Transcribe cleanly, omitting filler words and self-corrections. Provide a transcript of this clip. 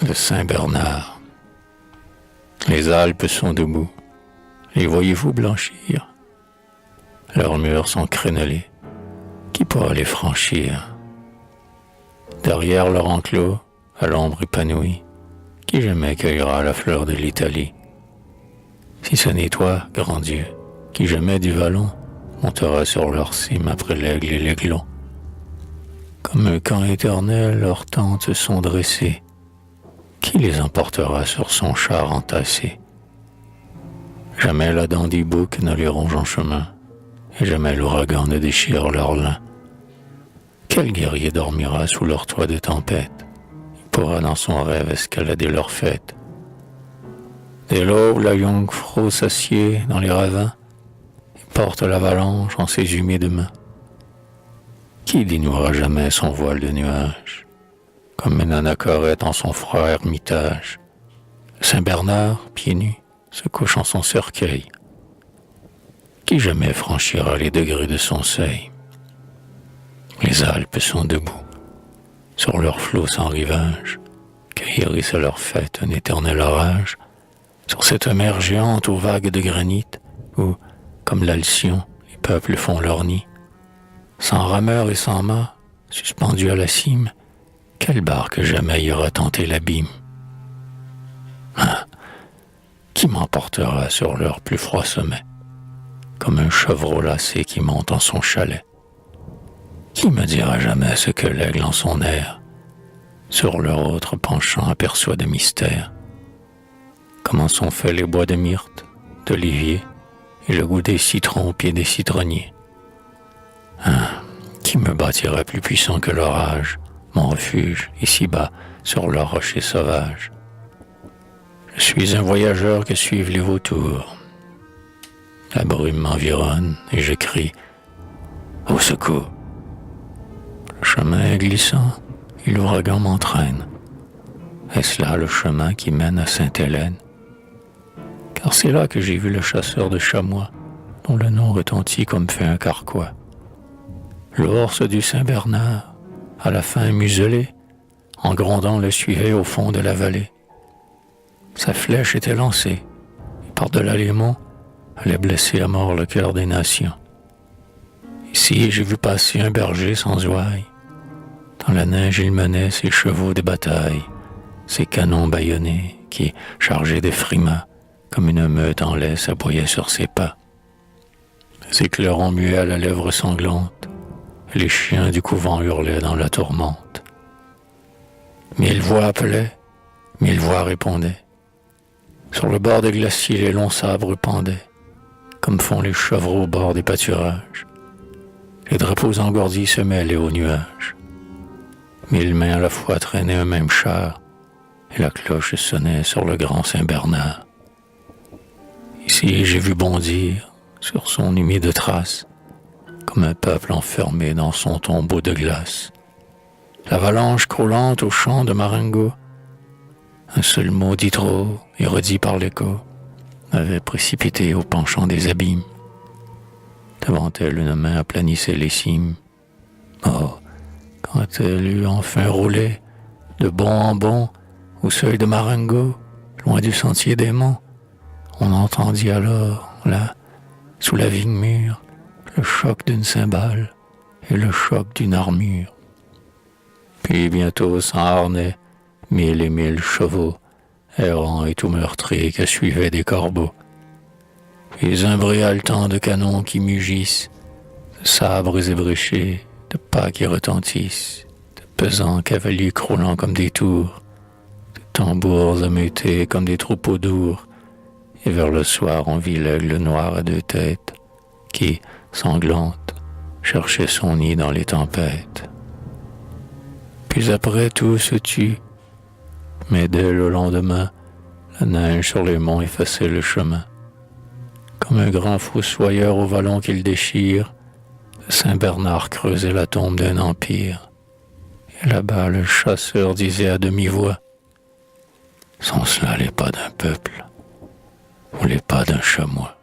Le Saint-Bernard. Les Alpes sont debout. Les voyez-vous blanchir? Leurs murs sont crénelés. Qui pourra les franchir? Derrière leur enclos, à l'ombre épanouie, qui jamais cueillera la fleur de l'Italie? Si ce n'est toi, grand Dieu, qui jamais du vallon montera sur leur cime après l'aigle et l'aiglon. Comme un camp éternel, leurs tentes sont dressées. Qui les emportera sur son char entassé? Jamais la dent des boucs ne les ronge en chemin, et jamais l'ouragan ne déchire leur lin. Quel guerrier dormira sous leur toit de tempête? Il pourra dans son rêve escalader leur fête. Dès l'aube, la Jungfrau s'assied dans les ravins et porte l'avalanche en ses humides mains. Qui dénouera jamais son voile de nuages, comme une anachorète en son froid ermitage? Saint-Bernard, pieds nus, se couche en son cercueil. Qui jamais franchira les degrés de son seuil? Les Alpes sont debout, sur leurs flots sans rivage, que hérisse à leur fête un éternel orage, sur cette mer géante aux vagues de granit, où, comme l'Alcyon, les peuples font leur nid. Sans rameur et sans mât, suspendus à la cime, quelle barque jamais ira tenter l'abîme? Ah, qui m'emportera sur leur plus froid sommet, comme un chevreau lassé qui monte en son chalet? Qui me dira jamais ce que l'aigle en son air, sur leur autre penchant aperçoit de mystère? Comment sont faits les bois de myrte, d'olivier, et le goût des citrons au pied des citronniers? Qui me bâtira plus puissant que l'orage, mon refuge, ici-bas, sur leurs rochers sauvages? Je suis un voyageur que suivent les vautours. La brume m'environne et je crie « Au secours !» Le chemin est glissant et l'ouragan m'entraîne. Est-ce là le chemin qui mène à Sainte-Hélène? Car c'est là que j'ai vu le chasseur de chamois, dont le nom retentit comme fait un carquois. L'ours du Saint-Bernard, à la fin muselé, en grondant le suivait au fond de la vallée. Sa flèche était lancée, et par-delà les monts, allait blesser à mort le cœur des nations. Ici, j'ai vu passer un berger sans ouaille. Dans la neige, il menait ses chevaux de bataille, ses canons bâillonnés qui, chargés de frimas, comme une meute en laisse, aboyaient sur ses pas. Ses clairons muets à la lèvre sanglante, les chiens du couvent hurlaient dans la tourmente. Mille voix appelaient, mille voix répondaient. Sur le bord des glaciers, les longs sabres pendaient, comme font les chevreaux au bord des pâturages. Les drapeaux engourdis se mêlaient aux nuages. Mille mains à la fois traînaient un même char, et la cloche sonnait sur le grand Saint-Bernard. Ici, j'ai vu bondir, sur son humide trace, comme un peuple enfermé dans son tombeau de glace. L'avalanche croulante au chant de Marengo, un seul mot dit trop et redit par l'écho, m'avait précipité au penchant des abîmes. Devant elle, une main aplanissait les cimes. Oh, quand elle eut enfin roulé, de bond en bond, au seuil de Marengo, loin du sentier des monts, on entendit alors, là, sous la vigne mûre, le choc d'une cymbale et le choc d'une armure. Puis bientôt sans harnais, mille et mille chevaux, errants et tout meurtris que suivaient des corbeaux. Puis un bruit haletant de canons qui mugissent, de sabres ébréchés, de pas qui retentissent, de pesants cavaliers croulant comme des tours, de tambours ameutés comme des troupeaux d'ours, et vers le soir on vit l'aigle noir à deux têtes, qui, sanglante, cherchait son nid dans les tempêtes. Puis après tout se tut, mais dès le lendemain, la neige sur les monts effaçait le chemin. Comme un grand fossoyeur au vallon qu'il déchire, Saint-Bernard creusait la tombe d'un empire. Et là-bas, le chasseur disait à demi-voix, « Sont cela les pas d'un peuple ou les pas d'un chamois ?»